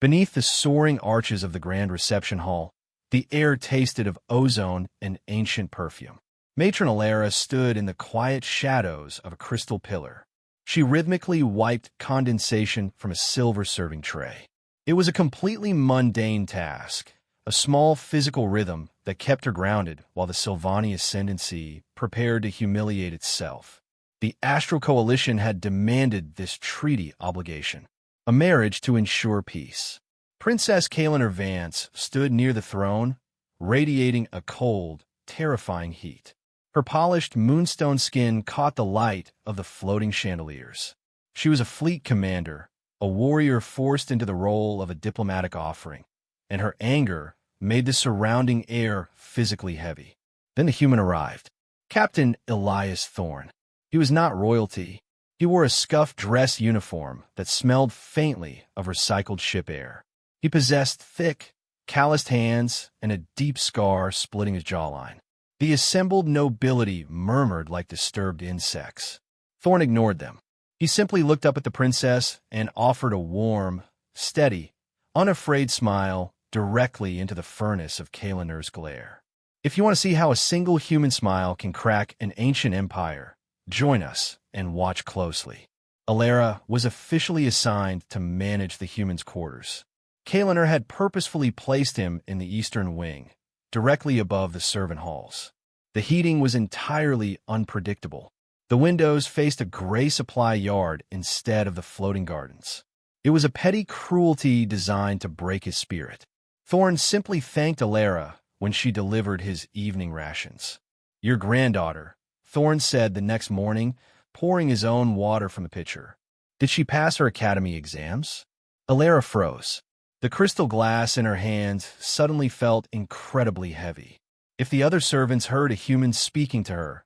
Beneath the soaring arches of the grand reception hall, the air tasted of ozone and ancient perfume. Matron Alara stood in the quiet shadows of a crystal pillar. She rhythmically wiped condensation from a silver serving tray. It was a completely mundane task, a small physical rhythm that kept her grounded while the Sylvani ascendancy prepared to humiliate itself. The Astral Coalition had demanded this treaty obligation, a marriage to ensure peace. Princess Kaeliner Vance stood near the throne, radiating a cold, terrifying heat. Her polished moonstone skin caught the light of the floating chandeliers. She was a fleet commander, a warrior forced into the role of a diplomatic offering, and her anger made the surrounding air physically heavy. Then the human arrived. Captain Elias Thorne. He was not royalty. He wore a scuffed dress uniform that smelled faintly of recycled ship air. He possessed thick, calloused hands and a deep scar splitting his jawline. The assembled nobility murmured like disturbed insects. Thorne ignored them. He simply looked up at the princess and offered a warm, steady, unafraid smile directly into the furnace of Kaliner's glare. If you want to see how a single human smile can crack an ancient empire, join us and watch closely. Alara was officially assigned to manage the humans' quarters. Kaliner had purposefully placed him in the eastern wing, directly above the servant halls. The heating was entirely unpredictable. The windows faced a gray supply yard instead of the floating gardens. It was a petty cruelty designed to break his spirit. Thorne simply thanked Alara when she delivered his evening rations. "Your granddaughter," Thorne said the next morning, pouring his own water from the pitcher. "Did she pass her academy exams?" Alara froze. The crystal glass in her hand suddenly felt incredibly heavy. If the other servants heard a human speaking to her,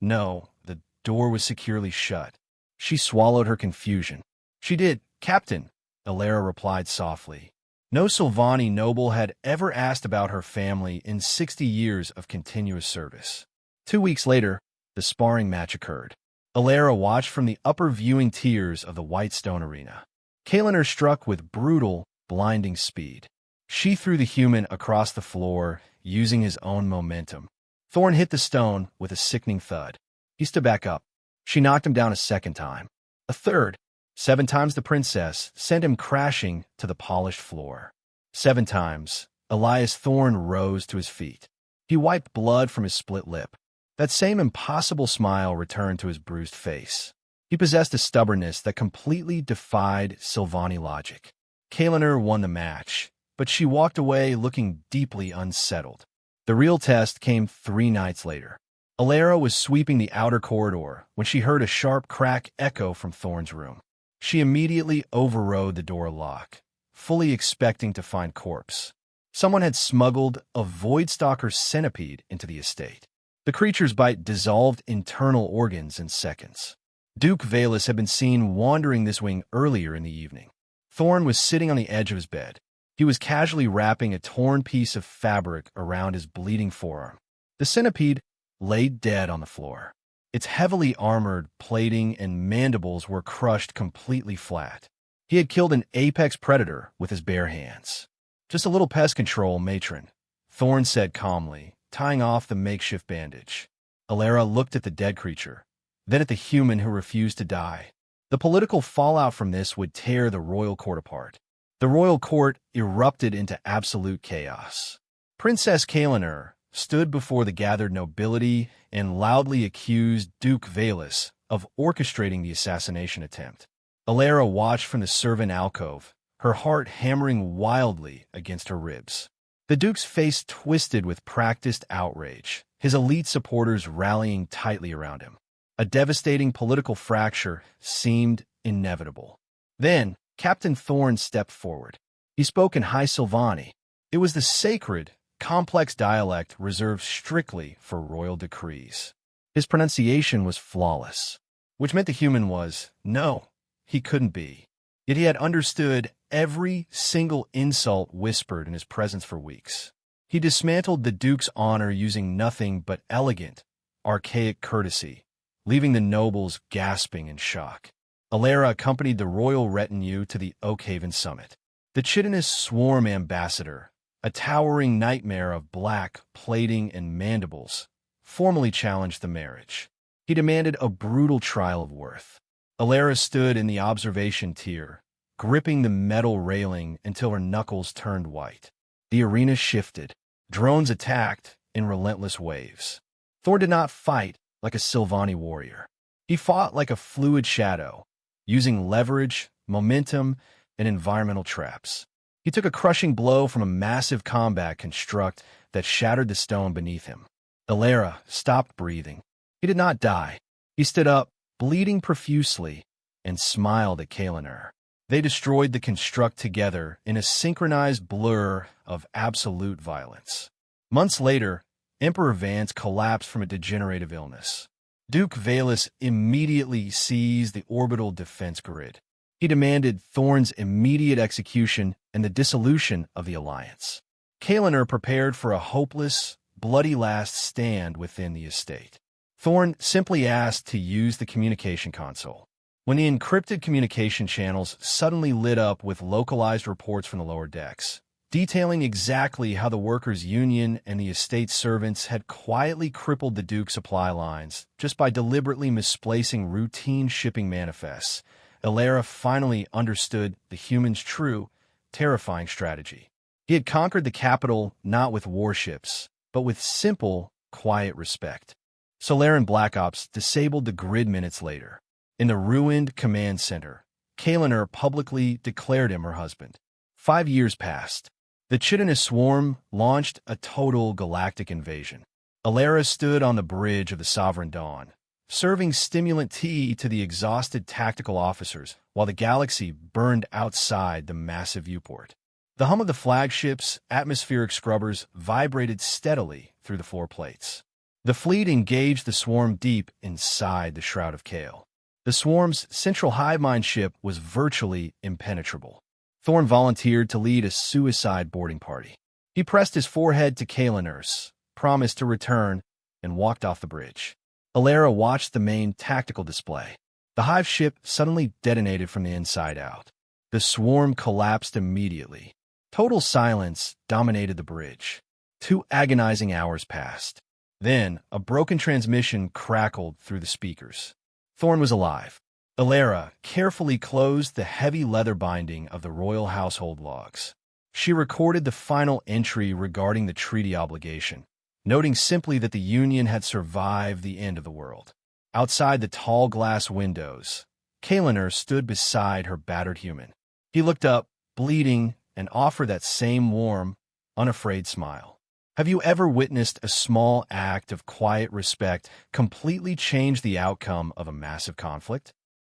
no, the door was securely shut. She swallowed her confusion. "She did, Captain," Alara replied softly. No Sylvani noble had ever asked about her family in 60 years of continuous service. 2 weeks later, the sparring match occurred. Alara watched from the upper viewing tiers of the white stone arena. Kaliner struck with brutal, blinding speed. She threw the human across the floor, using his own momentum. Thorne hit the stone with a sickening thud. He stood back up. She knocked him down a second time. A third. 7 times the princess sent him crashing to the polished floor. 7 times, Elias Thorne rose to his feet. He wiped blood from his split lip. That same impossible smile returned to his bruised face. He possessed a stubbornness that completely defied Sylvani logic. Kaliner won the match, but she walked away looking deeply unsettled. The real test came 3 nights later. Alara was sweeping the outer corridor when she heard a sharp crack echo from Thorne's room. She immediately overrode the door lock, fully expecting to find corpse. Someone had smuggled a voidstalker centipede into the estate. The creature's bite dissolved internal organs in seconds. Duke Valus had been seen wandering this wing earlier in the evening. Thorne was sitting on the edge of his bed. He was casually wrapping a torn piece of fabric around his bleeding forearm. The centipede lay dead on the floor. Its heavily armored plating and mandibles were crushed completely flat. He had killed an apex predator with his bare hands. "Just a little pest control, matron," Thorne said calmly, tying off the makeshift bandage. Alara looked at the dead creature, then at the human who refused to die. The political fallout from this would tear the royal court apart. The royal court erupted into absolute chaos. Princess Kaliner stood before the gathered nobility and loudly accused Duke Valus of orchestrating the assassination attempt. Alara watched from the servant alcove, her heart hammering wildly against her ribs. The Duke's face twisted with practiced outrage, his elite supporters rallying tightly around him. A devastating political fracture seemed inevitable. Then, Captain Thorne stepped forward. He spoke in High Sylvani. It was the sacred, complex dialect reserved strictly for royal decrees. His pronunciation was flawless, which meant the human was, no, he couldn't be. Yet he had understood every single insult whispered in his presence for weeks. He dismantled the Duke's honor using nothing but elegant, archaic courtesy, leaving the nobles gasping in shock. Alara accompanied the royal retinue to the Oakhaven summit. The chitinous swarm ambassador, a towering nightmare of black plating and mandibles, formally challenged the marriage. He demanded a brutal trial of worth. Alara stood in the observation tier, gripping the metal railing until her knuckles turned white. The arena shifted. Drones attacked in relentless waves. Thor did not fight like a Sylvani warrior. He fought like a fluid shadow, using leverage, momentum, and environmental traps. He took a crushing blow from a massive combat construct that shattered the stone beneath him. Alara stopped breathing. He did not die. He stood up, bleeding profusely, and smiled at Kalinur. They destroyed the construct together in a synchronized blur of absolute violence. Months later, Emperor Vance collapsed from a degenerative illness. Duke Valus immediately seized the orbital defense grid. He demanded Thorn's immediate execution and the dissolution of the alliance. Kalinur prepared for a hopeless, bloody last stand within the estate. Thorn simply asked to use the communication console. When the encrypted communication channels suddenly lit up with localized reports from the lower decks, detailing exactly how the workers' union and the estate servants had quietly crippled the Duke's supply lines just by deliberately misplacing routine shipping manifests, Alara finally understood the human's true, terrifying strategy. He had conquered the capital not with warships, but with simple, quiet respect. Solaran Black Ops disabled the grid minutes later. In the ruined command center, Kalinur publicly declared him her husband. 5 years passed. The chitinous swarm launched a total galactic invasion. Alara stood on the bridge of the Sovereign Dawn, serving stimulant tea to the exhausted tactical officers while the galaxy burned outside the massive viewport. The hum of the flagship's atmospheric scrubbers vibrated steadily through the floor plates. The fleet engaged the swarm deep inside the Shroud of Kale. The swarm's central hive mind ship was virtually impenetrable. Thorn volunteered to lead a suicide boarding party. He pressed his forehead to Kalinur's, promised to return, and walked off the bridge. Alara watched the main tactical display. The hive ship suddenly detonated from the inside out. The swarm collapsed immediately. Total silence dominated the bridge. 2 agonizing hours passed. Then, a broken transmission crackled through the speakers. Thorn was alive. Alara carefully closed the heavy leather binding of the royal household logs. She recorded the final entry regarding the treaty obligation, noting simply that the Union had survived the end of the world. Outside the tall glass windows, Kalinur stood beside her battered human. He looked up, bleeding, and offered that same warm, unafraid smile. Have you ever witnessed a small act of quiet respect completely change the outcome of a massive conflict?